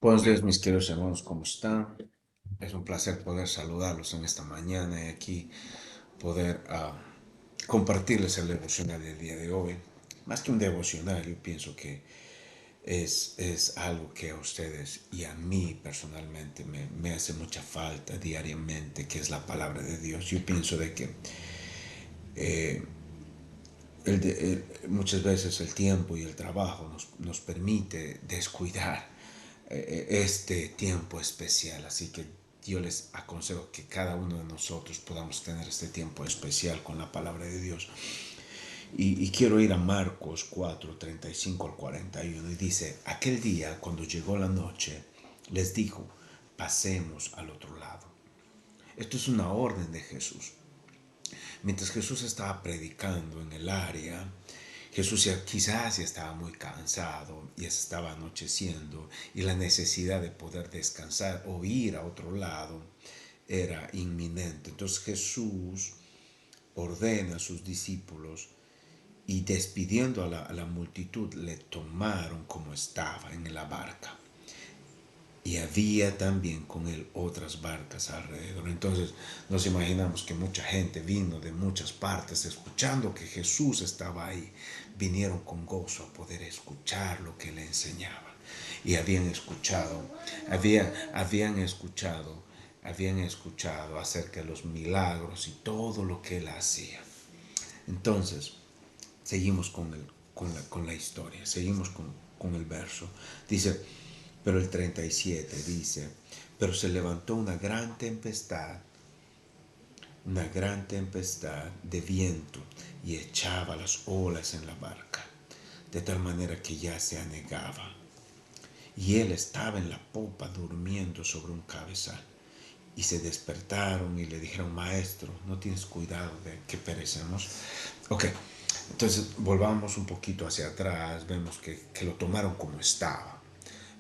Buenos días, mis queridos hermanos, ¿cómo están? Es un placer poder saludarlos en esta mañana y aquí poder compartirles el devocional del día de hoy. Más que un devocional, yo pienso que es algo que a ustedes y a mí personalmente me hace mucha falta diariamente, que es la palabra de Dios. Yo pienso de que muchas veces el tiempo y el trabajo nos permite descuidar este tiempo especial. Así que yo les aconsejo que cada uno de nosotros podamos tener este tiempo especial con la palabra de Dios. Y quiero ir a Marcos 4, 35 al 41. Y dice, aquel día cuando llegó la noche, les dijo, pasemos al otro lado. Esto es una orden de Jesús. Mientras Jesús estaba predicando en el área, Jesús quizás ya estaba muy cansado, ya se estaba anocheciendo y la necesidad de poder descansar o ir a otro lado era inminente. Entonces Jesús ordena a sus discípulos y despidiendo a la multitud le tomaron como estaba en la barca. Y había también con él otras barcas alrededor. Entonces nos imaginamos que mucha gente vino de muchas partes escuchando que Jesús estaba ahí. Vinieron con gozo a poder escuchar lo que le enseñaba. Y habían escuchado acerca de los milagros y todo lo que él hacía. Entonces, seguimos con la historia, seguimos con el verso. Dice, pero el 37 dice, pero se levantó una gran tempestad de viento y echaba las olas en la barca, de tal manera que ya se anegaba. Y él estaba en la popa durmiendo sobre un cabezal. Y se despertaron y le dijeron, maestro, ¿no tienes cuidado de que perecemos? Ok, entonces volvamos un poquito hacia atrás, vemos que lo tomaron como estaba.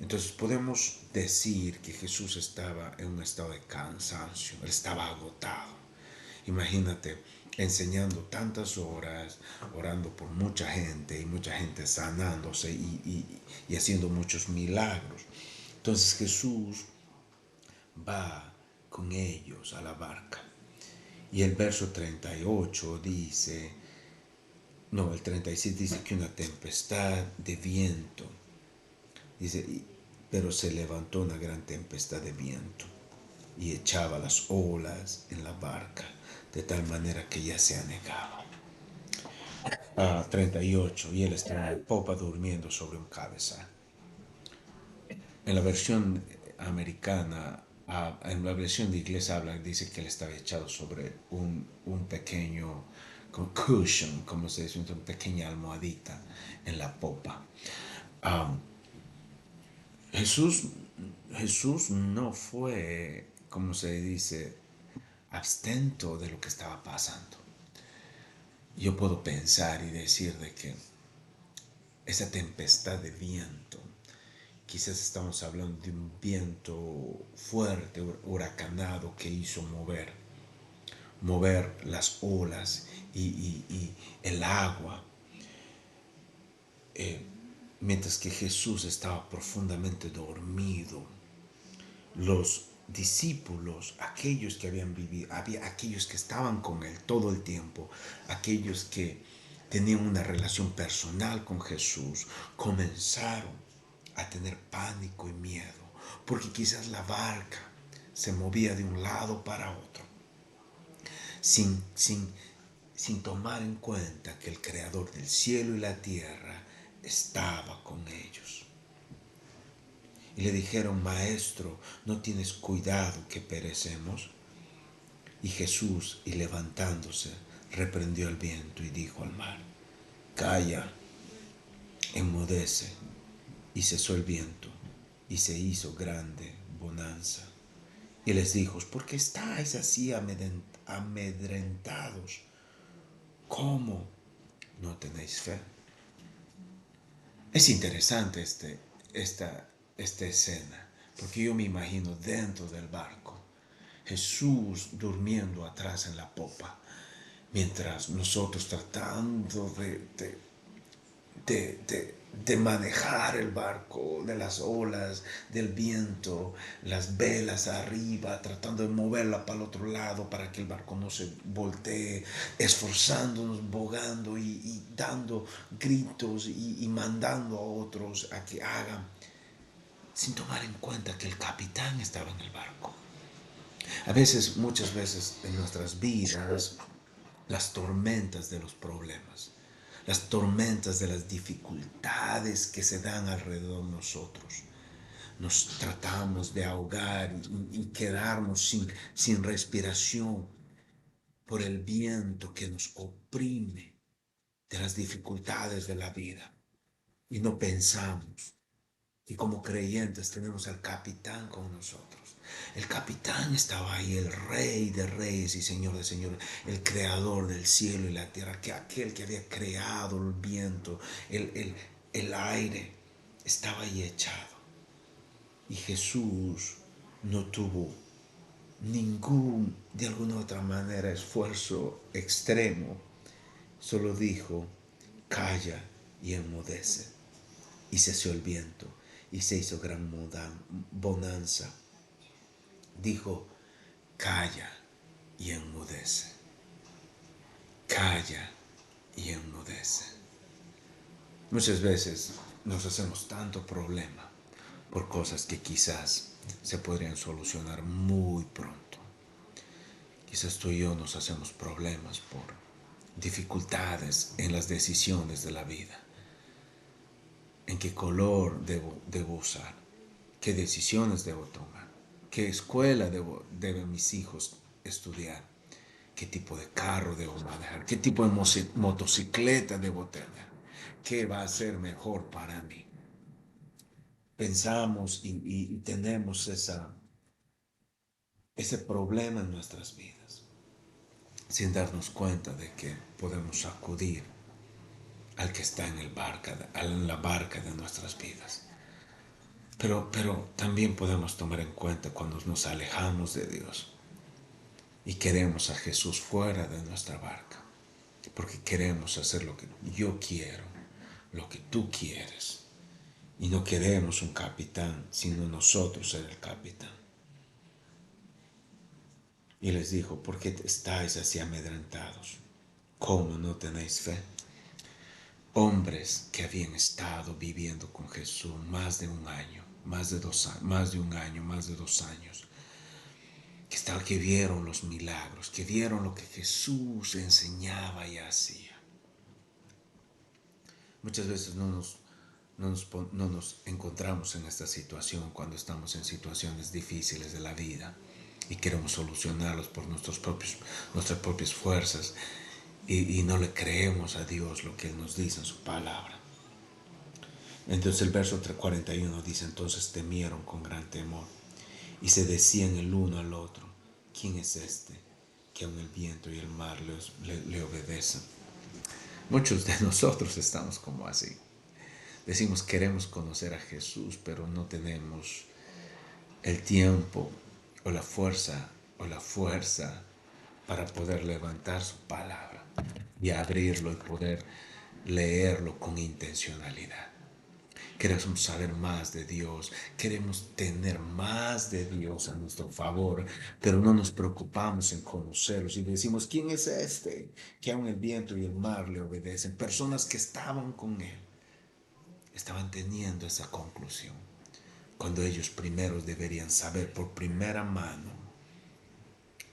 Entonces podemos decir que Jesús estaba en un estado de cansancio, él estaba agotado. Imagínate enseñando tantas horas, orando por mucha gente sanándose y haciendo muchos milagros. Entonces Jesús va con ellos a la barca. Y el verso 38 dice, no, el 37 dice que una tempestad de viento, dice, pero se levantó una gran tempestad de viento y echaba las olas en la barca, de tal manera que ya se anegaba. 38, y él estaba en popa durmiendo sobre un cabezal. En la versión americana, en la versión de inglés habla, dice que él estaba echado sobre un pequeño cushion, como se dice, una pequeña almohadita en la popa. Um, Jesús, Jesús no fue, como se dice, abstento de lo que estaba pasando. Yo puedo pensar y decir de que esa tempestad de viento, quizás estamos hablando de un viento fuerte, huracanado, que hizo mover las olas y el agua, eh, mientras que Jesús estaba profundamente dormido. Los discípulos, aquellos que habían vivido, había aquellos que estaban con él todo el tiempo, aquellos que tenían una relación personal con Jesús, comenzaron a tener pánico y miedo, porque quizás la barca se movía de un lado para otro, sin, sin, sin tomar en cuenta que el Creador del cielo y la tierra estaba con ellos. Y le dijeron, maestro, ¿no tienes cuidado que perecemos? Y Jesús, y levantándose, reprendió el viento y dijo al mar, calla, enmudece. Y cesó el viento, y se hizo grande bonanza. Y les dijo, ¿por qué estáis así amedrentados? ¿Cómo no tenéis fe? Es interesante esta escena, porque yo me imagino dentro del barco, Jesús durmiendo atrás en la popa, mientras nosotros tratando de, de, de manejar el barco, de las olas, del viento, las velas arriba, tratando de moverla para el otro lado para que el barco no se voltee, esforzándonos, bogando y dando gritos y mandando a otros a que hagan, sin tomar en cuenta que el capitán estaba en el barco. A veces, muchas veces en nuestras vidas, las tormentas de los problemas, las tormentas de las dificultades que se dan alrededor de nosotros. Nos tratamos de ahogar y quedarnos sin respiración por el viento que nos oprime de las dificultades de la vida. Y no pensamos. Y como creyentes tenemos al capitán con nosotros. El capitán estaba ahí, el rey de reyes y señor de señores, el creador del cielo y la tierra, que aquel que había creado el viento, el aire, estaba ahí echado. Y Jesús no tuvo ningún, de alguna otra manera, esfuerzo extremo. Solo dijo, calla y enmudece. Y cesó el viento y se hizo gran bonanza. Dijo, calla y enmudece. Calla y enmudece. Muchas veces nos hacemos tanto problema por cosas que quizás se podrían solucionar muy pronto. Quizás tú y yo nos hacemos problemas por dificultades en las decisiones de la vida. ¿En qué color debo usar? ¿Qué decisiones debo tomar? ¿Qué escuela deben mis hijos estudiar? ¿Qué tipo de carro debo manejar? ¿Qué tipo de motocicleta debo tener? ¿Qué va a ser mejor para mí? Pensamos y tenemos ese problema en nuestras vidas, sin darnos cuenta de que podemos acudir al que está en la barca de nuestras vidas. Pero también podemos tomar en cuenta cuando nos alejamos de Dios y queremos a Jesús fuera de nuestra barca, porque queremos hacer lo que yo quiero, lo que tú quieres, y no queremos un capitán, sino nosotros ser el capitán. Y les dijo, ¿por qué estáis así amedrentados? ¿Cómo no tenéis fe? Hombres que habían estado viviendo con Jesús más de un año, más de un año, más de 2 años, que vieron los milagros, que vieron lo que Jesús enseñaba y hacía. Muchas veces no nos encontramos en esta situación cuando estamos en situaciones difíciles de la vida y queremos solucionarlos por nuestras propias fuerzas y no le creemos a Dios lo que Él nos dice en su palabra. Entonces el verso 41 dice, entonces temieron con gran temor y se decían el uno al otro, ¿quién es este que aun el viento y el mar le obedecen? Muchos de nosotros estamos como así. Decimos queremos conocer a Jesús, pero no tenemos el tiempo o la fuerza para poder levantar su palabra y abrirlo y poder leerlo con intencionalidad. Queremos saber más de Dios, queremos tener más de Dios a nuestro favor, pero no nos preocupamos en conocerlos y decimos, ¿quién es este? Que aun el viento y el mar le obedecen. Personas que estaban con Él estaban teniendo esa conclusión, cuando ellos primeros deberían saber por primera mano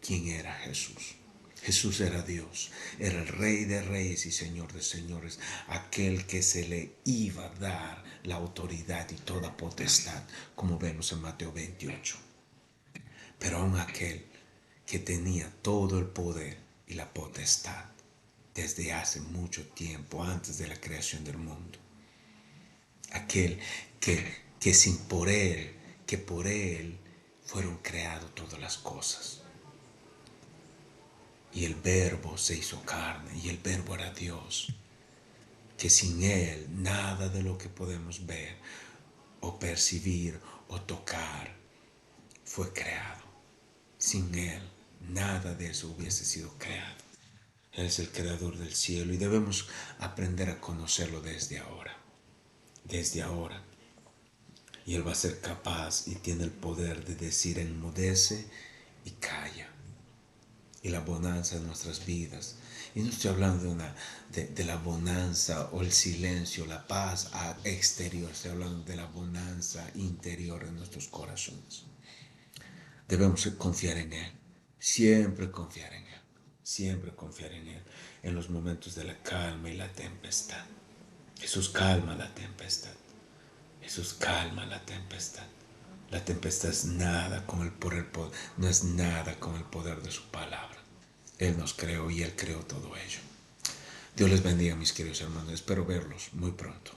quién era Jesús. Jesús era Dios, era el Rey de Reyes y Señor de Señores, aquel que se le iba a dar la autoridad y toda potestad, como vemos en Mateo 28. Pero aún aquel que tenía todo el poder y la potestad desde hace mucho tiempo, antes de la creación del mundo. Aquel que sin por él, que por él fueron creadas todas las cosas. Y el Verbo se hizo carne y el Verbo era Dios, que sin Él nada de lo que podemos ver o percibir o tocar fue creado. Sin Él nada de eso hubiese sido creado. Él es el creador del cielo y debemos aprender a conocerlo desde ahora. Desde ahora. Y Él va a ser capaz y tiene el poder de decir enmudece y calla. Y la bonanza de nuestras vidas. Y no estoy hablando de la bonanza o el silencio, la paz exterior. Estoy hablando de la bonanza interior de nuestros corazones. Debemos confiar en Él. Siempre confiar en Él. Siempre confiar en Él. En los momentos de la calma y la tempestad. Jesús calma la tempestad. Jesús calma la tempestad. La tempestad es nada con no es nada con el poder de su palabra. Él nos creó y Él creó todo ello. Dios les bendiga, mis queridos hermanos. Espero verlos muy pronto.